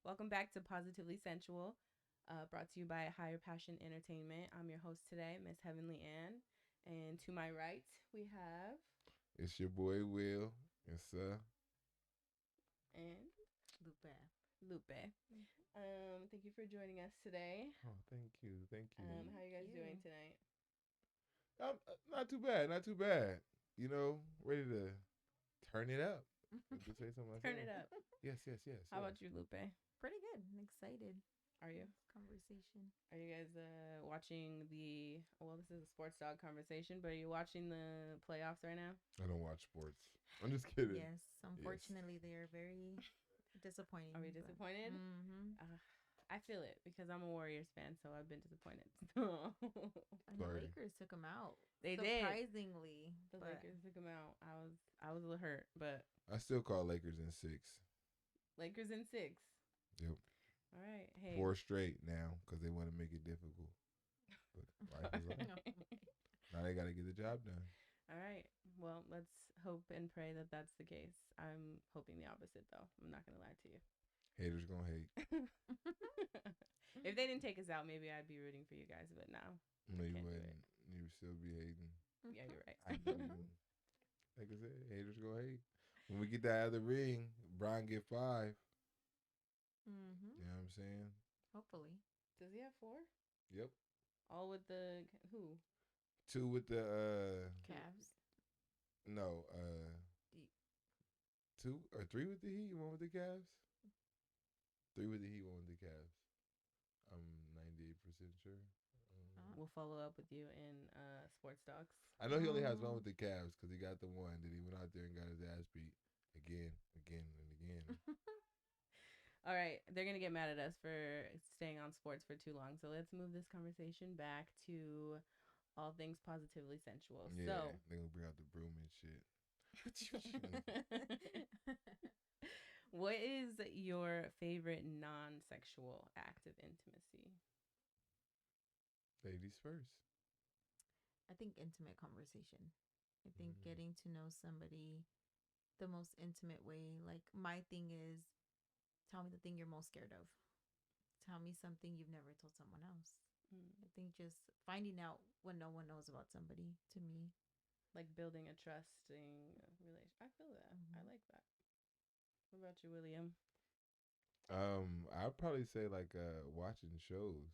Welcome back to Positively Sensual, brought to you by Higher Passion Entertainment. I'm your host today, Miss Heavenly Ann. And to my right, we have. It's your boy Will. Yes, sir. And Lupe. Lupe. Thank you for joining us today. Oh, thank you, thank you. How are you guys doing tonight? Not too bad, not too bad. Ready to turn it up. To say something Turn myself. it up. Yes, yes, yes. How yes. about you, Lupe? Pretty good. I'm excited. Are you? This conversation. Are you guys watching the? Well, this is a sports dog conversation, but are you watching the playoffs right now? I don't watch sports. I'm just kidding. Yes, unfortunately, they are very disappointing. Are we disappointed? Mm-hmm. I feel it because I'm a Warriors fan, so I've been disappointed. And the Sorry. Lakers took them out. They did. Surprisingly. The but Lakers took them out. I was a little hurt, but I still call Lakers in 6. Lakers in 6. Yep. All right. Hey. 4 straight now because they want to make it difficult. But life is life. Now they got to get the job done. All right. Well, let's hope and pray that that's the case. I'm hoping the opposite, though. I'm not gonna lie to you. Haters gonna hate. If they didn't take us out, maybe I'd be rooting for you guys. But now, No, you can't do wouldn't. You would still be hating. Yeah, you're right. I know you. Like I said, haters gonna hate. When we get that other ring, Brian get 5. Mm-hmm. You know what I'm saying? Hopefully. Does he have 4? Yep. All with the who? 2 with the Cavs. no, 2 or 3 with the Heat, 1 with the Cavs. 3 with the Heat, 1 with the Cavs. I'm 98% sure. We'll follow up with you in sports docs. I know he only has 1 with the Cavs because he got the 1. Then he went out there and got his ass beat again, and again. All right, they're gonna get mad at us for staying on sports for too long. So let's move this conversation back to all things positively sensual. Yeah, So they gonna bring out the broom and shit. what is your favorite non-sexual act of intimacy? Ladies first. I think intimate conversation. I think getting to know somebody the most intimate way. Like, my thing is, tell me the thing you're most scared of. Tell me something you've never told someone else. I think just finding out what no one knows about somebody, to me. Like building a trusting relation. I feel that. I like that. What about you, William? I'd probably say like watching shows.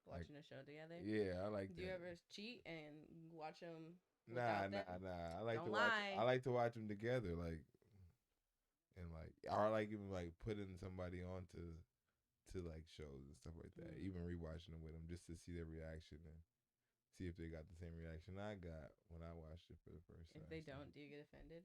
Watching a show together? Yeah, I like Do that. you ever cheat and watch them Nah, without them? nah. I like Don't to watch. lie. I like to watch them together, like, and like, or like even like putting somebody on to like shows and stuff like that. Even rewatching them with them just to see their reaction and see if they got the same reaction I got when I watched it for the first time. If they don't, do you get offended?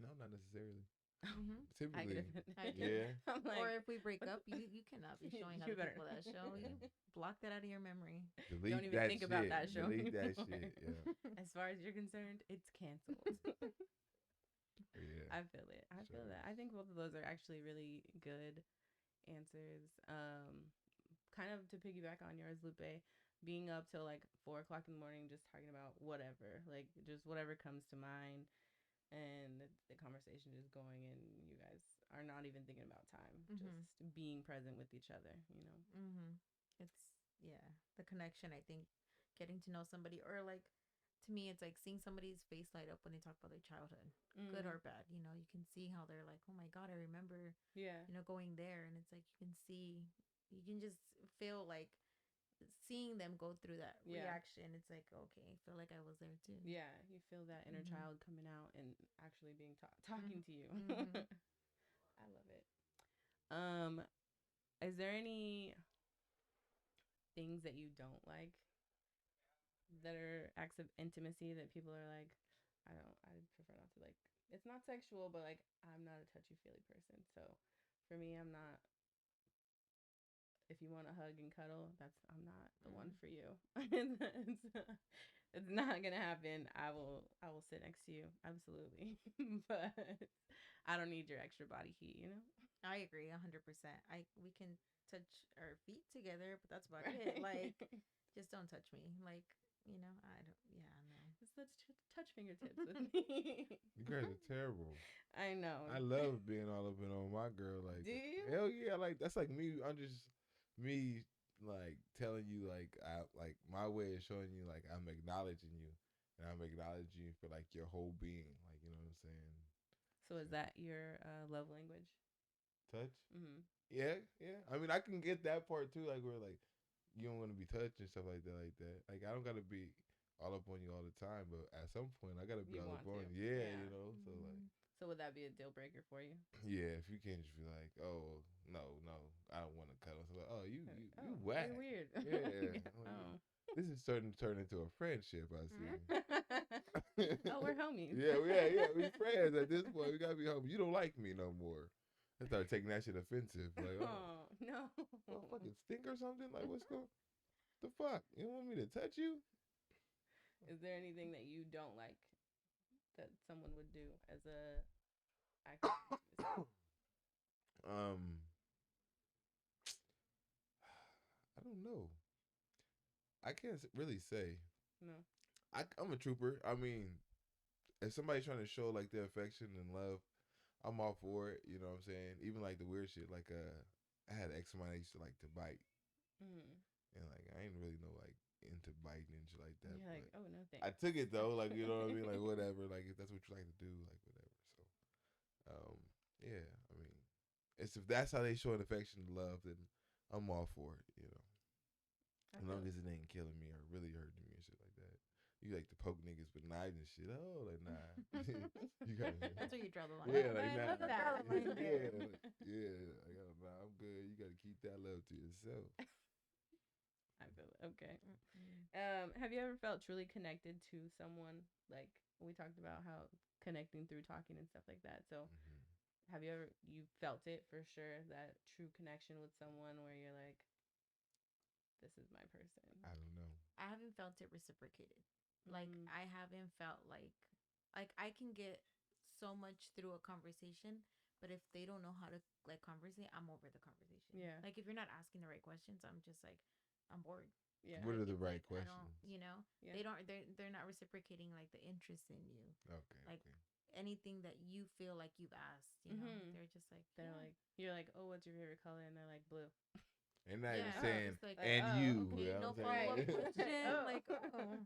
No, not necessarily. Mm-hmm. I Typically, get offended. yeah. I'm like, Or if we break up, you cannot be showing You other better- people that show. You block that out of your memory. Delete Don't even that think shit. about that show Delete that anymore. shit. Yeah. as far as you're concerned, it's canceled. Yeah. I feel it. I feel that. I think both of those are actually really good answers. Kind of to piggyback on yours, Lupe, being up till like 4 o'clock in the morning, just talking about whatever, like just whatever comes to mind, and the conversation is going, and you guys are not even thinking about time, just being present with each other. You know. It's, yeah, the connection. I think getting to know somebody, or like, to me, it's like seeing somebody's face light up when they talk about their childhood, good or bad. You know, you can see how they're like, oh my God, I remember, Yeah. going there. And it's like, you can just feel like seeing them go through that reaction. It's like, okay, I feel like I was there too. Yeah, you feel that inner child coming out and actually being talking to you. I love it. Is there any things that you don't like that are acts of intimacy that people are like, I prefer not to like. It's not sexual, but like I'm not a touchy feely person. So for me, I'm not. If you want to hug and cuddle, I'm not the one for you. It's not gonna happen. I will sit next to you, absolutely, but I don't need your extra body heat. You know. I agree 100%. We can touch our feet together, but that's about it. Like, just don't touch me. Like, I don't. Yeah, no. touch fingertips with me. You guys are terrible. I know. I love being all up and on my girl. Like, Do you? hell yeah, like that's like me. I'm just me like telling you like I like my way of showing you like I'm acknowledging you, and I'm acknowledging you for like your whole being. Like you know what I'm saying? So is that your love language? Touch. Mm-hmm. Yeah, yeah. I mean, I can get that part too. Like where like you don't want to be touched and stuff like that, like that. Like I don't gotta be all up on you all the time, but at some point I gotta be You all want up to? on you. Yeah, Yeah. you know. So like, So would that be a deal breaker for you? yeah, if you can't just be like, oh no, no, I don't want to cuddle. So like, oh you Oh, whack. you're weird. Yeah. Yeah. Oh. This is starting to turn into a friendship. I see. Oh, we're homies. yeah. We friends at this point. We gotta be homies. You don't like me no more. I started taking that shit offensive. Like, oh, Oh no. what fucking stink or something? Like, what's going? The fuck? You want me to touch you? Is there anything that you don't like that someone would do as a act of intimacy? um, I don't know. I can't really say. No. I'm a trooper. I mean, if somebody's trying to show like their affection and love, I'm all for it. You know what I'm saying? Even like the weird shit. Like I had an ex of mine that used to like to bite, Mm. and like I ain't really no like into biting and shit like that. You're like, But oh no, I thanks. took it though. Like you know what I mean? Like whatever. Like if that's what you like to do, like whatever. So yeah. I mean, it's if that's how they show an affection and love, then I'm all for it. You know. I As feel long as it ain't killing me or really hurting me and shit like that. You like to poke niggas with knives and shit. Oh, like nah. You got That's where you draw the line. yeah, like I nah. love that. Yeah. I got nah. I'm good. You got to keep that love to yourself. I feel it. Okay. Mm-mm. Have you ever felt truly connected to someone? Like we talked about how connecting through talking and stuff like that. So Mm-hmm. have you felt it for sure, that true connection with someone where you're like, this is my person? I don't know. I haven't felt it reciprocated. Like I haven't felt like I can get so much through a conversation, but if they don't know how to like conversate, I'm over the conversation. Yeah. Like if you're not asking the right questions, I'm just like I'm bored. Yeah. What Like are the it's right like I don't, questions? Yeah. they're not reciprocating like the interest in you. Okay. Like Okay. anything that you feel like you've asked, you know, they're just like They're yeah. like, you're like, oh, what's your favorite color? And they're like, blue. And not even Yeah, saying, it's like, and oh, you. okay, You know no what I'm follow up saying? question. Oh. Like, oh,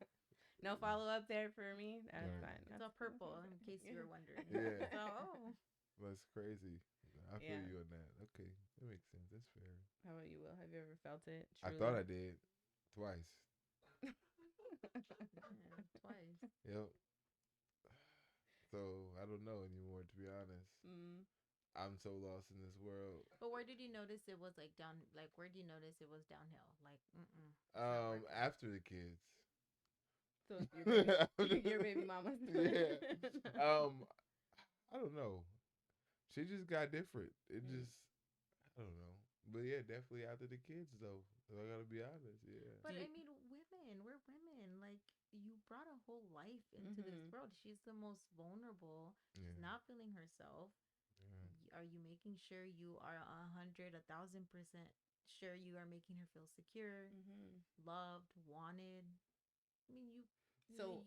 No follow up there for me. That's Right. fine. it's That's all purple in case you Yeah. were wondering. Yeah. So, oh, That's crazy. I feel Yeah. you on that. Okay. That makes sense. That's fair. How about you, Will? Have you ever felt it? I Truly? thought I did twice. yeah, twice. Yep. So I don't know anymore, to be honest. Mm. I'm so lost in this world. But where did you notice it was like down? Like, where do you notice it was downhill? Like, it's not working. After the kids. So it's your baby, your baby mama. Yeah. I don't know. She just got different. It just, I don't know. But yeah, definitely after the kids though. I gotta be honest. Yeah. But Do I you- mean, we're women. Like, you brought a whole life into this world. She's the most vulnerable. She's Yeah. not feeling herself. Yeah. Are you making sure you are 100, 1,000% sure you are making her feel secure, loved, wanted? I mean, So,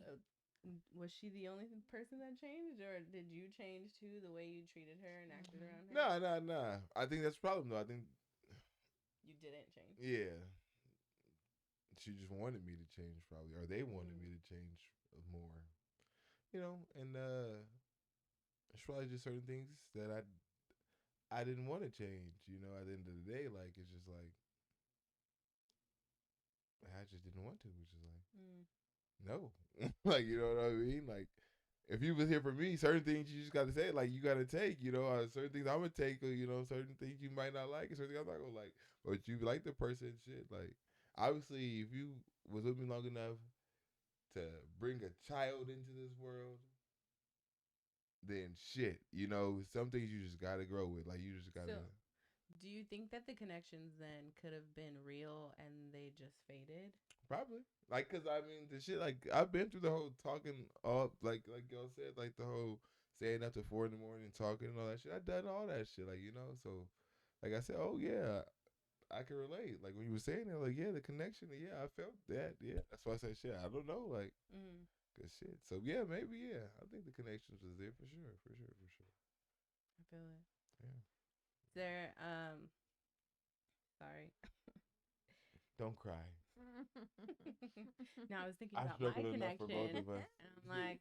was she the only person that changed, or did you change too, the way you treated her and acted around her? Nah. I think that's the problem though. I think, You didn't change. yeah, she just wanted me to change probably, or they wanted Mm. me to change more. You know, and it's probably just certain things that I didn't want to change. You know, at the end of the day, like it's just like I just didn't want to, which is like no, like you know what I mean. Like if you was here for me, certain things you just got to say, like you got to take. You know, certain things I'm gonna take. Or, you know, certain things you might not like, and certain things I'm not gonna like. But you like the person, shit. Like obviously, if you was with me long enough to bring a child into this world, then shit, you know, some things you just gotta grow with. Like you just gotta. So, do you think that the connections then could have been real and they just faded? Probably. Like, cause I mean, the shit. Like, I've been through the whole talking up, like y'all said, like the whole staying up to 4 in the morning talking and all that shit. I done all that shit, like you know. So, like I said, oh yeah, I can relate. Like when you were saying it, like yeah, the connection, yeah, I felt that. Yeah, that's why I said shit. I don't know, like Good shit. So yeah, maybe yeah. I think the connections was there for sure, for sure, for sure. I feel it. Yeah. Is there sorry. Don't cry. Now I was thinking I've about my struggled enough for both connection, of us. and I'm like,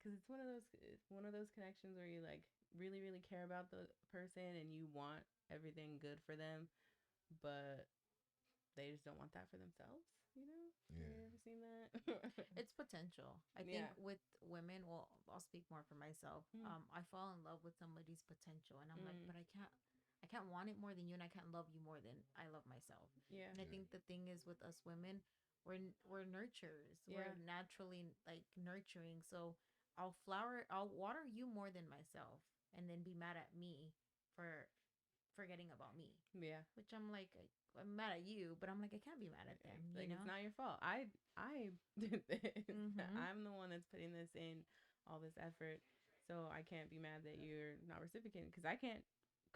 because it's one of those connections where you like really really care about the person and you want everything good for them, but they just don't want that for themselves. You know? Have Yeah. you ever seen that? It's potential. I think Yeah. with women, well, I'll speak more for myself. Mm. I fall in love with somebody's potential, and I'm like, Mm. but I can't want it more than you, and I can't love you more than I love myself. Yeah. And I Yeah. think the thing is with us women, we're nurturers. Yeah. We're naturally like nurturing. So I'll water you more than myself, and then be mad at me for forgetting about me. Yeah. Which I'm like, I'm mad at you, but I'm like, I can't be mad at them, It's you like it's know? not your fault. I did this. Mm-hmm. I'm the one that's putting this in all this effort. So I can't be mad that you're not reciprocating because I can't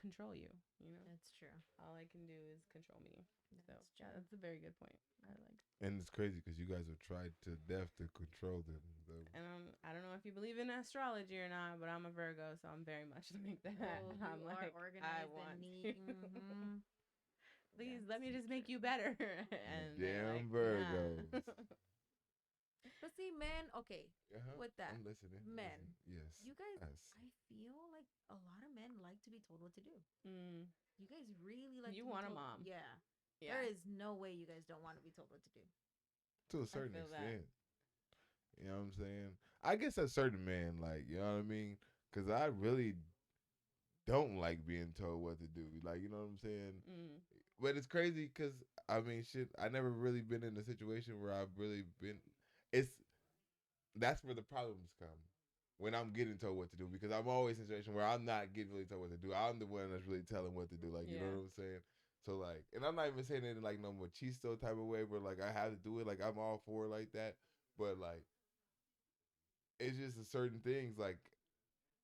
control you, you know? That's true. All I can do is control me. So, That's yeah, true. that's a very good point. I like. And it's crazy because you guys have tried to death to control them. Though. And I don't know if you believe in astrology or not, but I'm a Virgo, so I'm very much like that. Oh, I'm you are like, I organized and want neat. to. Mm-hmm. Please That's let me just make true. you better. You And they're like, damn nah. Virgos. But see, men, okay, Uh-huh. with that, I'm listening. men, Yes. you guys, Yes. I feel like a lot of men like to be told what to do. Mm, You guys really like you to be want a told. mom. Yeah. There Yeah, is no way you guys don't want to be told what to do. To a I certain feel that. extent. You know what I'm saying? I guess a certain man, like, you know what I mean? Because I really don't like being told what to do. Like, you know what I'm saying? Mm, But it's crazy because, I mean, shit, I never really been in a situation where I've really been. It's That's where the problems come when I'm getting told what to do because I'm always in a situation where I'm not getting really told what to do. I'm the one that's really telling what to do. Like, you know yeah. what I'm saying? So, like, and I'm not even saying it in like no machisto type of way where like I have to do it. Like, I'm all for it like that. But, like, it's just a certain things like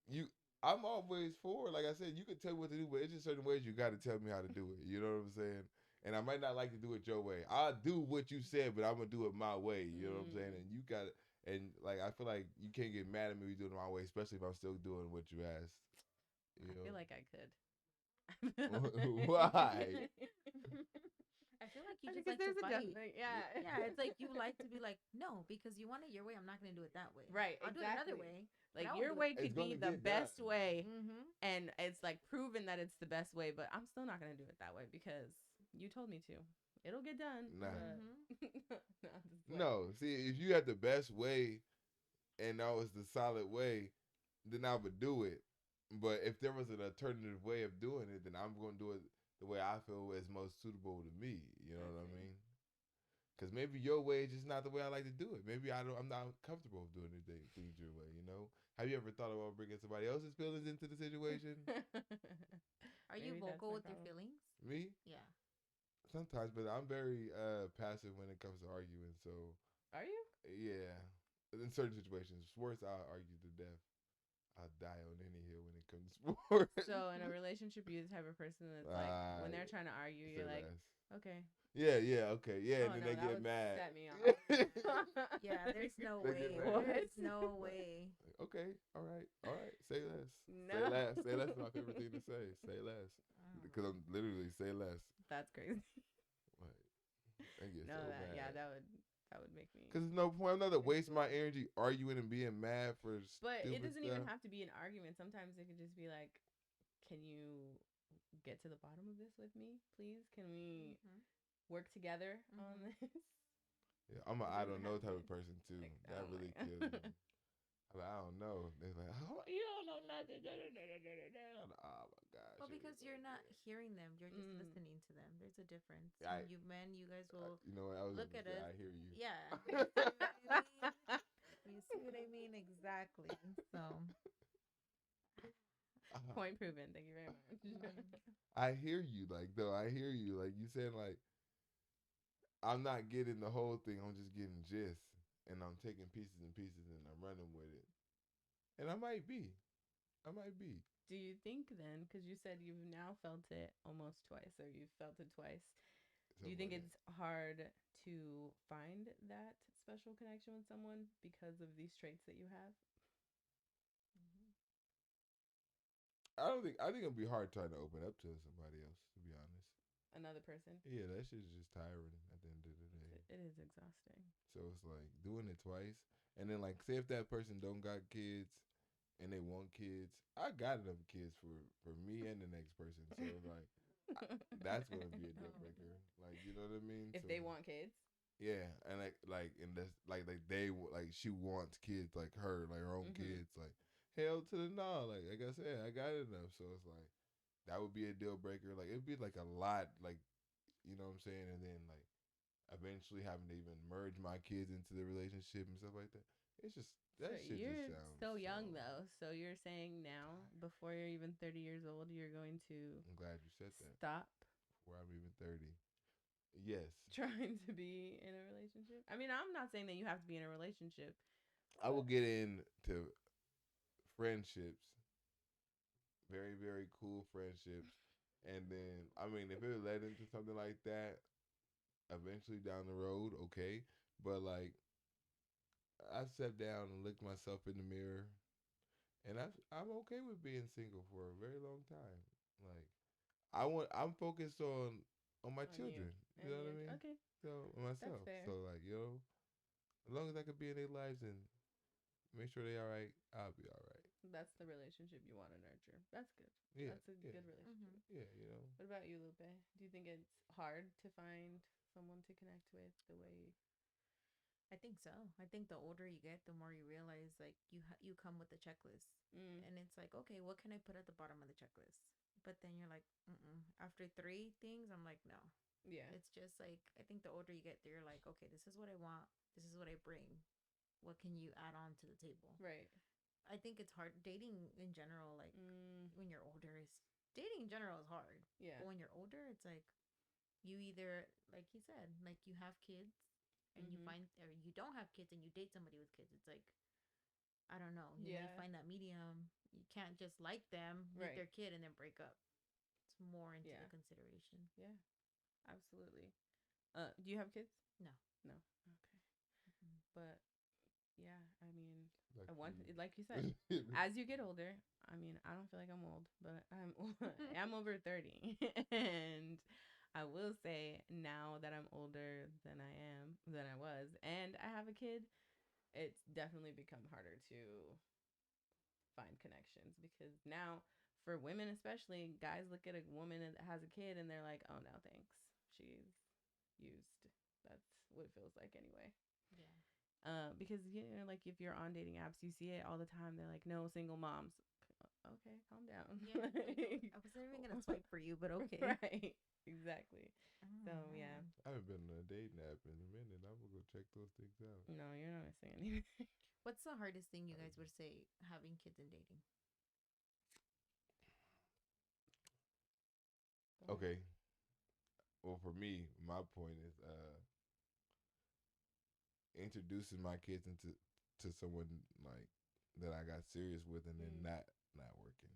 you I'm always for like I said, you can tell me what to do, but it's just certain ways you gotta tell me how to do it. You know what I'm saying? And I might not like to do it your way. I'll do what you said, but I'm gonna do it my way. You know what I'm saying? Mm, And you got it. And like I feel like you can't get mad at me doing it my way, especially if I'm still doing what you asked. You I know? feel like I could. Why? I feel like you just Because like to there's a fight. definite, yeah. Yeah, it's like you like to be like, no, because you want it your way. I'm not going to do it that way. Right, I'll do it another exactly. way, but Like I won't your do it. way It's could be gonna the get done. best way, Mm-hmm. and it's like proven that it's the best way, but I'm still not gonna do it that way because you told me to. It'll get done, Nah. but Mm-hmm. not this way. No. See, if you had the best way and that was the solid way, then I would do it. But if there was an alternative way of doing it, then I'm going to do it the way I feel is most suitable to me. You know what I Okay. mean? Because maybe your way is just not the way I like to do it. Maybe I'm not comfortable doing things your way. You know? Have you ever thought about bringing somebody else's feelings into the situation? Are you Maybe that's vocal my with your problem. feelings? Me? Yeah. Sometimes, but I'm very passive when it comes to arguing. So Are you? yeah, in certain situations, sports I argue to death. I die on any hill when it comes to sports. So in a relationship, you're the type of person that's like, when they're trying to argue, Say you're like, less. okay. Yeah, yeah, okay, yeah, and Oh then no, they that get would mad. set me off. Yeah, there's no They get way. mad. There's no way. Okay, all right. Say less. Say No. less. Say less is my favorite thing to say. Say less, because Oh. I'm literally say less. That's crazy. Like they get No, so that yeah, mad. that would make me. Cause there's no point. I'm not to waste my explode. energy arguing and being mad for But it stupid doesn't even stuff. have to be an argument. Sometimes it could just be like, can you get to the bottom of this with me, please? Can we Mm-hmm. work together on Mm-hmm. this? Yeah, I'm a It I doesn't don't know have type to. of person too. Like, That oh my really kills god. me. I'm like, I don't know. They're like, oh, you don't know nothing. Oh my gosh. Well, Here we because go you're not again. hearing them, you're just Mm. listening to them. There's a difference. I, You men, you guys will you know what? I was look gonna at say, us. I hear you. Yeah, you see what I mean? You see what I mean? Exactly. So, Point proven. Thank you very much. mm-hmm. I hear you. Like though, I hear you. Like you saying, like I'm not getting the whole thing. I'm just getting gist, and I'm taking pieces and pieces, and I'm running with it. And I might be. I might be. Do you think then, because you said you've now felt it almost twice, or you've felt it twice, Do you something think like that. it's hard to find that special connection with someone because of these traits that you have? Mm-hmm. I think it'd be hard trying to open up to somebody else. To be honest. Another person? Yeah, that shit's just tiring at the end of the day. It is exhausting. So it's like doing it twice, and then like say if that person don't got kids and they want kids, I got enough kids for me and the next person. So like I, that's gonna be a deal Oh. breaker. Like you know what I mean? If So they want kids? yeah, and like and that's like they like she wants kids like her own Mm-hmm. kids. Like hell to the no. Like I said, I got enough. So it's like that would be a deal breaker. Like it'd be like a lot. Like you know what I'm saying, and then like eventually having to even merge my kids into the relationship and stuff like that. It's just So that shit just you're sounds so so young though. So you're saying now, tired. before you're even 30 years old, you're going to I'm glad you said that. stop Before I'm even 30. Yes, trying to be in a relationship? I mean, I'm not saying that you have to be in a relationship, I will but get into friendships, very very cool friendships, and then I mean if it led into something like that, eventually down the road, okay. But like I sat down and looked myself in the mirror, and I'm okay with being single for a very long time. Like I'm focused on my on you children. You and know what I your mean? okay, So that's myself. fair. So like as long as I can be in their lives and make sure they all right, I'll be all right. That's the relationship you want to nurture. That's good. Yeah, That's a yeah, good relationship. Mm-hmm. yeah. You know, What about you, Lupe? Do you think it's hard to find someone to connect with the way? I think so. I think the older you get, the more you realize like you come with a checklist, Mm, and it's like, okay, what can I put at the bottom of the checklist? But then you're like, mm-mm. After three things, I'm like, no. yeah. It's just like I think the older you get, you're like, okay, this is what I want. This is what I bring. What can you add on to the table? Right. I think it's hard dating in general. Like Mm, when you're older, is dating in general is hard. yeah. But when you're older, it's like you either, like he said, like you have kids and you Mhm. find, or you don't have kids and you date somebody with kids. It's like, I don't know, you may Yeah. find that medium. You can't just like them, meet Right. their kid, and then break up. It's more into the Yeah. consideration. Yeah. Absolutely. Do you have kids? No. No. Okay. Mm-mm. But yeah, I mean, like like you said, you. as you get older, I mean, I don't feel like I'm old, but I'm I'm over 30, and I will say now that I'm older than I was, and I have a kid, it's definitely become harder to find connections because now for women especially, guys look at a woman that has a kid and they're like, "Oh no, thanks. She's used." That's what it feels like anyway. Yeah. Because you know, like if you're on dating apps, you see it all the time. They're like, "No single moms." Okay, calm down. Yeah. Like, I wasn't even gonna swipe for you, but okay. Right, exactly. So Oh yeah, man. I haven't been on a dating app in a minute. I'm gonna go check those things out. no, you're not missing anything. What's the hardest thing you guys would say having kids and dating? Go ahead. Okay. Well, for me, my point is introducing my kids into to someone like that I got serious with, and then Mm. not working.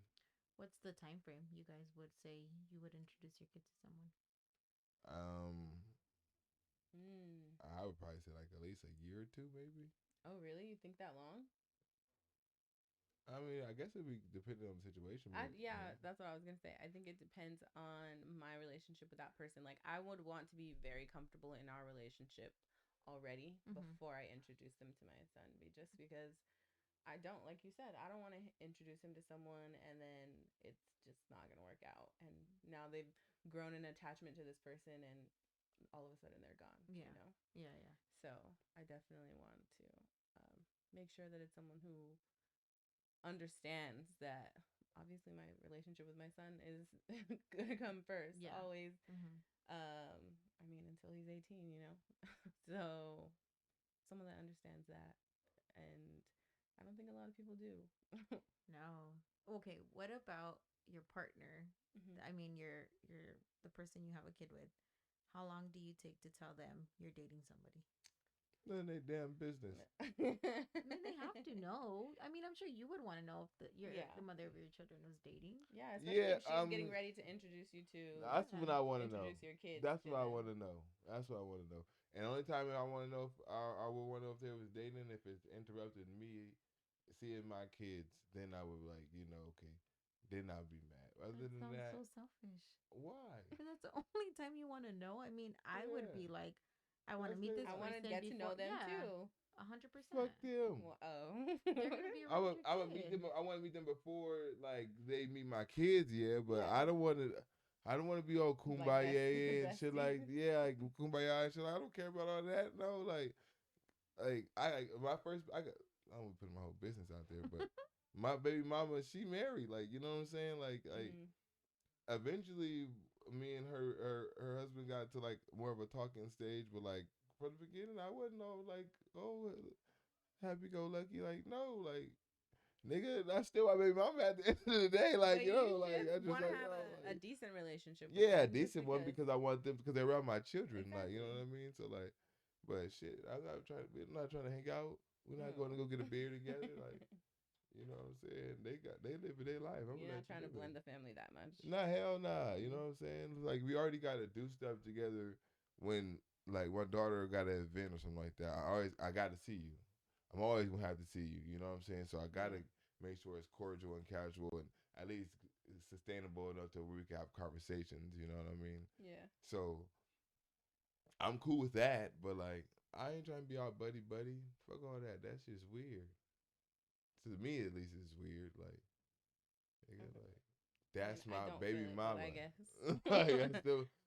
What's the time frame you guys would say you would introduce your kid to someone? Um, Mm. I would probably say like at least a year or two, maybe. Oh, really? You think that long? I mean, I guess it'd be depending on the situation, but Yeah, that's what I was gonna say. I think it depends on my relationship with that person. Like, I would want to be very comfortable in our relationship already Mm-hmm. before I introduce them to my son. Just because I don't, like you said, I don't want to introduce him to someone and then it's just not gonna work out. And now they've grown an attachment to this person, and all of a sudden they're gone. You Yeah. know. Yeah. Yeah. So I definitely want to make sure that it's someone who understands that obviously my relationship with my son is gonna come first Yeah. always. Mm-hmm. I mean until he's 18, you know. So someone that understands that, and I don't think a lot of people do. No. Okay. What about your partner? Hmm. I mean, your the person you have a kid with. How long do you take to tell them you're dating somebody? None of their damn business. I mean, they have to know. I mean, I'm sure you would want to know if the mother of your children was dating. Yeah, especially Yeah, if she's getting ready to introduce you to that's what I want to know. introduce your kids. That's to what I them. want to know. That's what I want to know. And the only time I want to know if I would want to know if they was dating, if it's interrupted me seeing my kids, then I would like, okay, then I'd be mad. Other That than sounds that, so selfish. why? Because that's the only time you want to know. I mean, I would Yeah, be like, I want to that's meet their this I right. want to person get to before. know them Yeah, too. 100%. Fuck them. Well, oh. They're gonna be I around would your I would meet kid. them. I want to meet them before like they meet my kids. Yeah, but Yeah. I don't want to. I don't want to be all Like kumbaya and shit bestie. like like kumbaya and shit. I don't care about all that. No, like my first I don't put my whole business out there, but my baby mama she married. Like you know what I'm saying? Like Mm. eventually me and her husband got to like more of a talking stage, but like from the beginning I wasn't all like happy go lucky. Like no like. Nigga, that's still my baby mama at the end of the day. Like, But you like I should just want to like, have a like decent relationship with yeah, a them, just decent one because. because I want them because they're around my children. Like, you know Exactly. what I mean? So like, but shit, I'm not trying to. We're not trying to hang out. We're not going to Mm. go get a beer together. Like, you know what I'm saying? They living their life. I'm You're gonna not let you trying to live it. blend the family that much. Nah, hell nah. You Mm. know what I'm saying? Like we already got to do stuff together. When like my daughter got an event or something like that, I got to see you. I'm always gonna have to see you. You know what I'm saying? So I gotta Yeah. make sure it's cordial and casual and at least sustainable enough to where we can have conversations. You know what I mean? Yeah. So I'm cool with that, but like I ain't trying to be all buddy buddy. Fuck all that. That's just weird. To me, at least, it's weird. Like, nigga, like I mean, that's I my don't feel baby it, but I mama. guess.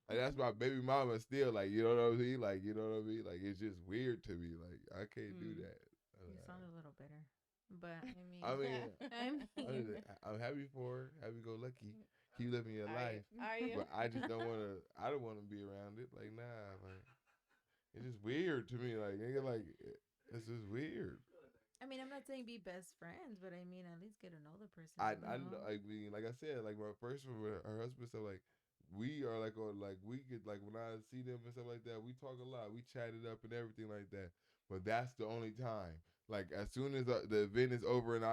Like, that's my baby mama still. Like, you know what I mean? Like, you know what I mean? Like, it's just weird to me. Like, I can't do Mm. that. You sound a little bitter, but I I mean, mean, I I mean, mean, I'm happy for her. Happy go lucky. Keep living your Are you? life. Are you? But I just don't want to. I don't want to be around it. Like, nah. Like, it's just weird to me. Like, nigga, like, it's just weird. I mean, I'm not saying be best friends, but I mean, at least get to know the person. You know. I mean, like I said, like my first one with her husband, so like we are like on like we could like when I see them and stuff like that, we talk a lot, we chat it up and everything like that. But that's the only time. Like as soon as the event is over and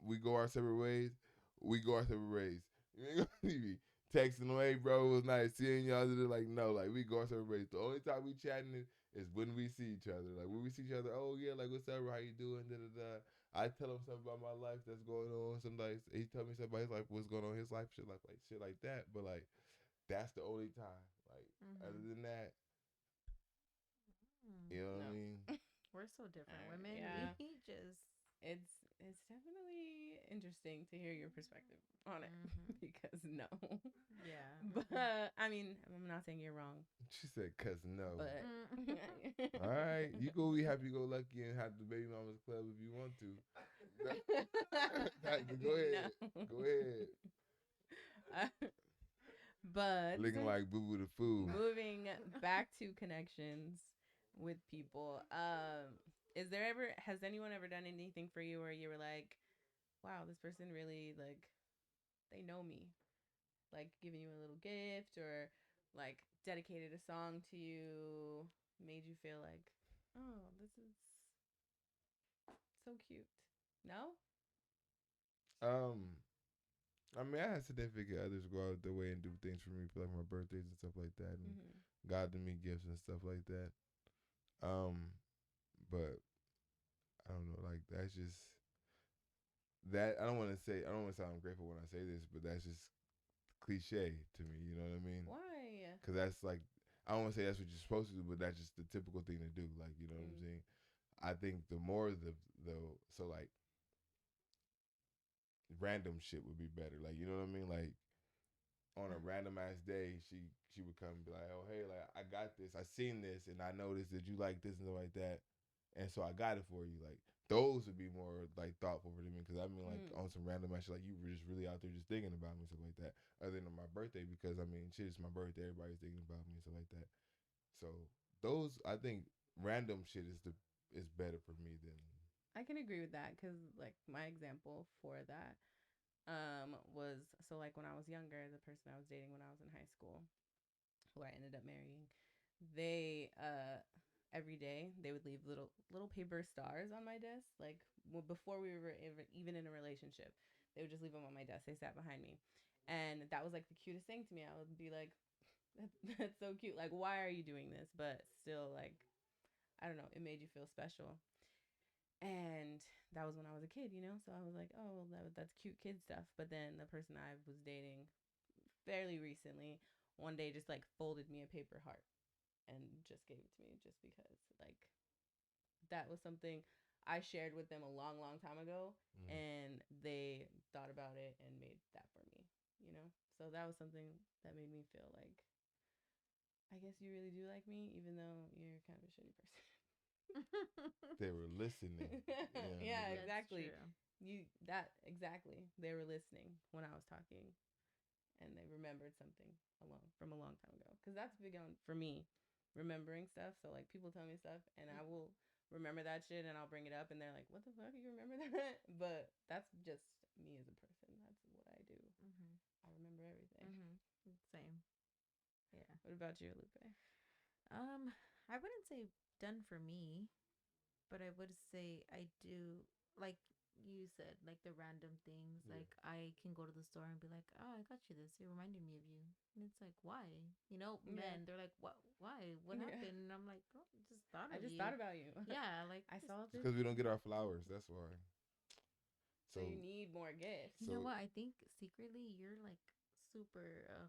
we go our separate ways, we go our separate ways. You ain't gonna be texting them, hey bro, it was nice seeing y'all. They're like no, like we go our separate ways. The only time we chatting is when we see each other. Like when we see each other, oh yeah, like what's up, how you doing, da da da. I tell him something about my life that's going on. Sometimes he tell me something about his life, what's going on in his life, shit like that. But like that's the only time. Like other Mm-hmm. than that, Mm. you know what I No. mean? We're so different. Women, we Yeah. just. It's definitely interesting to hear your perspective on it Mm-hmm. because no. Yeah. But I mean, I'm not saying you're wrong, She said, "Cause no." but Mm. All right, you go be happy, go lucky, and have the baby mamas club if you want to. Go ahead, no. go ahead. But Looking like Boo Boo the Fool. moving back to connections with people, is there ever has anyone ever done anything for you where you were like, wow, this person really like they know me, like giving you a little gift or like dedicated a song to you, made you feel like, oh, this is so cute. No? Um, I mean, I had significant others go out their way and do things for me for like my birthdays and stuff like that, and Mm-hmm. God to me gifts and stuff like that. But I don't know, like that's just that. I don't want to sound grateful when I say this, but that's just cliche to me. You know what I mean? Why? Because that's like I don't want to say that's what you're supposed to do, but that's just the typical thing to do. Like you know what I'm Mm. saying? I think the more the so like random shit would be better. Like you know what I mean? Like on a random ass day, she would come and be like, "Oh hey, like I got this. I seen this, and I noticed that you like this and stuff like that, and so I got it for you." Like those would be more like thoughtful for me because I mean like Mm. on some random ass shit, like you were just really out there just thinking about me and stuff like that. Other than on my birthday because I mean shit, it's my birthday, everybody's thinking about me and stuff like that. So those I think random shit is better for me than. I can agree with that because like my example for that was so like when I was younger, the person I was dating when I was in high school, who I ended up marrying, they every day they would leave little paper stars on my desk. Like before we were even in a relationship, they would just leave them on my desk. They sat behind me, and that was like the cutest thing to me. I would be like, that's so cute. Like, why are you doing this? But still, like, I don't know. It made you feel special. And that was when I was a kid, you know? So I was like, oh, that's cute kid stuff. But then the person I was dating fairly recently one day just like folded me a paper heart and just gave it to me just because, like, that was something I shared with them a long, long time ago. Mm. And they thought about it and made that for me, you know? So that was something that made me feel like, I guess you really do like me, even though you're kind of a shitty person. They were listening. Yeah, That's exactly. true. Exactly. They were listening when I was talking, and they remembered something from a long time ago. Because that's big on for me, remembering stuff. So like people tell me stuff, and I will remember that shit, and I'll bring it up, and they're like, "What the fuck? You remember that?" But that's just me as a person. That's what I do. Mm-hmm. I remember everything. Mm-hmm. Same. Yeah. What about you, Lupe? Um, I wouldn't say done for me, but I would say I do like you said, like the random things. Yeah. Like I can go to the store and be like, "Oh, I got you this. It reminded me of you." And it's like, "Why?" You know, Yeah. men, they're like, "What? Why? What Yeah. happened?" And I'm like, "Oh, just thought I of just you." thought about you. Yeah, like I just saw It's this. because we don't get our flowers. That's why. So you So, need more gifts. you know so what? I think secretly you're like super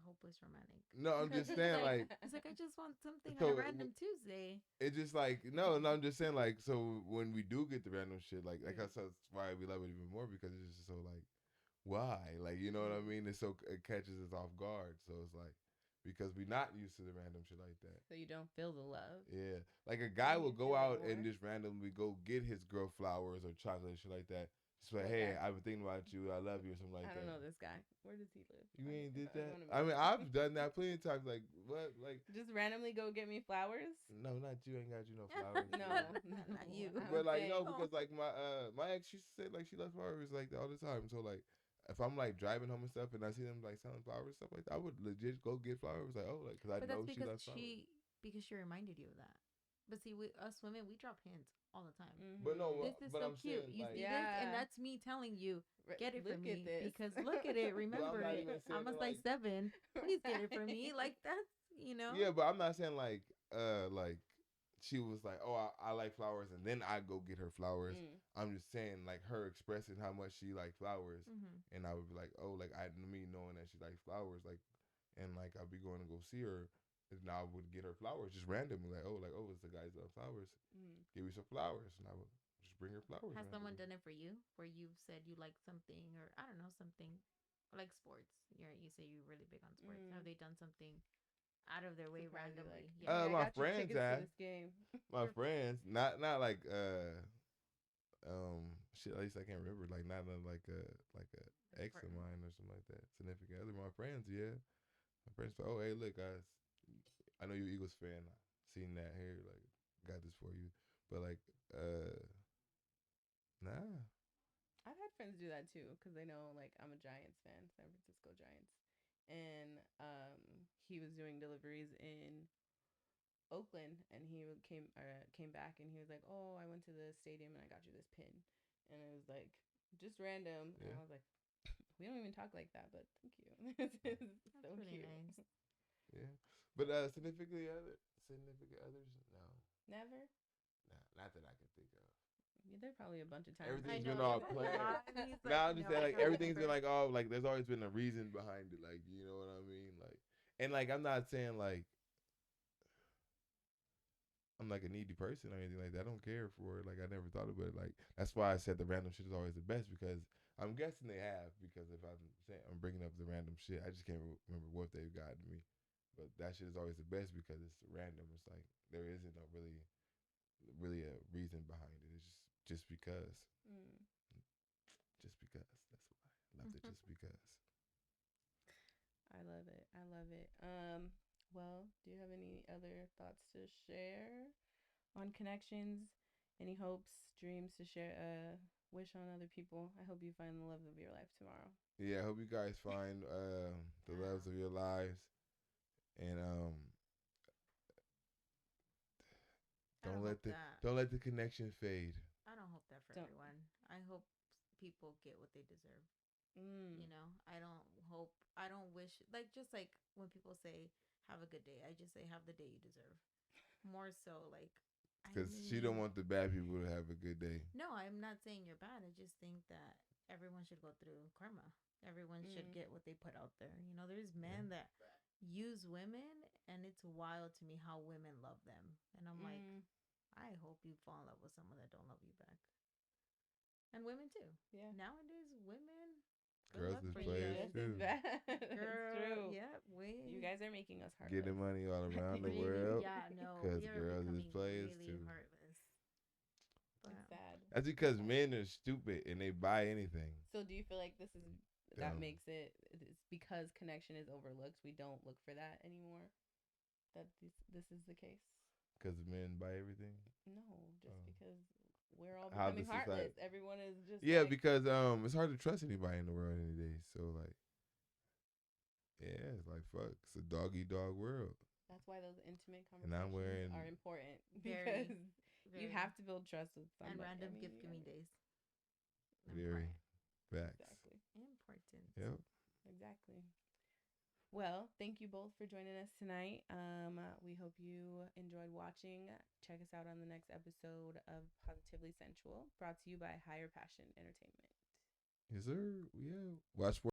hopeless romantic. no, I'm just He's saying like, like he's like, I just want something on a so. random Tuesday. It's just like no, no. I'm just saying like so when we do get the random shit, like that's why we love it even more because it's just so like why, like you know what I mean? It's so it catches us off guard. So it's like because we're not used to the random shit like that. So you don't feel the love. Yeah, like a Then guy will you go feel it out and more. just randomly go get his girl flowers or chocolate shit like that. Just like, What hey, guy? I've been thinking about you. I love you or something like I don't that. know this guy. Where does he live? You ain't did I that. want to I meet mean, him. I've done that plenty of times. Like what? Like Just randomly go get me flowers? no, not you. Ain't got you no flowers. No, Not you. But I'm like no, saying. because like my ex used to say like she loves flowers like that all the time. So like if I'm like driving home and stuff and I see them like selling flowers and stuff like that, I would legit go get flowers like oh like because I But know that's she because loves flowers. she reminded you of that. But see, we us women, we drop hints all the time. But no, This is but so I'm cute. saying You like see this, and Yeah. that's me telling you, get it for Look at me this. because look at it, but I'm remember not it. even saying I'm a it size like 7. Please get it for me. Like that's yeah, but I'm not saying like she was like oh I like flowers and then I go get her flowers. Mm. I'm just saying like her expressing how much she like flowers, Mm-hmm. and I would be like oh like I me knowing that she likes flowers like and like I'll be going to go see her. And I would get her flowers just randomly, like oh, it's the guys that love flowers. Mm. Give me some flowers, and I would just bring her flowers. Has someone Randomly. done it for you where you've said you like something or I don't know something like sports? You say you're really big on sports. Have Mm. they done something out of their way Surprisingly, like, randomly? Yeah. hey, I My got you friends tickets to have this game. my friends, not like shit. At least I can't remember. Like not like a ex of mine or something like that. Significant other. My friends, yeah. My friends, oh hey, look guys, I know you're Eagles fan. I seen that here. Like got this for you, but like nah. I've had friends do that too because they know like I'm a Giants fan, San Francisco Giants, and he was doing deliveries in Oakland, and he came back and he was like, "Oh, I went to the stadium and I got you this pin," and it was like just random, and Yeah. I was like, "We don't even talk like that, but thank you. Yeah. This is That's so really cute." nice. Yeah. But significant others, no. Never. Nah, not that I can think of. Yeah, there are probably a bunch of times. I Everything's know been there's all a planned. lot. He's like, Now I'm just no, saying I like can't everything's been remember. like oh like there's always been a reason behind it, like you know what I mean? Like and like I'm like a needy person or anything like that. I don't care for it. Like I never thought about it. Like that's why I said the random shit is always the best because I'm guessing they have because if I'm saying I'm bringing up the random shit, I just can't remember what they've gotten me. But that shit is always the best because it's random. It's like there isn't a really a reason behind it. It's just because. Mm. Just because. That's why. I love it just because. I love it. I love it. Well, do you have any other thoughts to share on connections? Any hopes, dreams to share? Wish on other people. I hope you find the love of your life tomorrow. Yeah, I hope you guys find the loves of your lives and I don't hope that. don't let the connection fade. I don't hope that for Don't. everyone. I hope people get what they deserve. Mm. You know, I don't hope, I don't wish, like, just like when people say, have a good day, I just say, have the day you deserve. More so, like, I Because she don't mean, want the bad people to have a good day. no, I'm not saying you're bad. I just think that everyone should go through karma. Everyone should Mm. get what they put out there. You know, there's men that use women, and it's wild to me how women love them. And I'm like, Mm. I hope you fall in love with someone that don't love you back. And women too. Yeah. Nowadays, women, good Girls luck is for you players guys. Just as too. bad. It's Girl, true. yeah, You we guys are making us heartless. Getting money all around the really, world. yeah, no, Because we are girls is becoming players really too. heartless. But It's sad. That's because men are stupid and they buy anything. So do you feel like this is that Dumb. makes it's because connection is overlooked, we don't look for that anymore? That this is the case? Because men buy everything. No, just Oh. because we're all How the becoming society? heartless. Everyone is just Yeah, like, because it's hard to trust anybody in the world any day. So like, yeah, it's like fuck. It's a dog eat dog world. that's why those intimate And I'm conversations wearing are important very, because you very, have to build trust with and somebody. random I mean, gift you giving gotta, days. very Important. facts. exactly, Important. Yep. exactly. Well, thank you both for joining us tonight. We hope you enjoyed watching. Check us out on the next episode of Positively Sensual, brought to you by Higher Passion Entertainment. Yes, sir. Yeah. Watch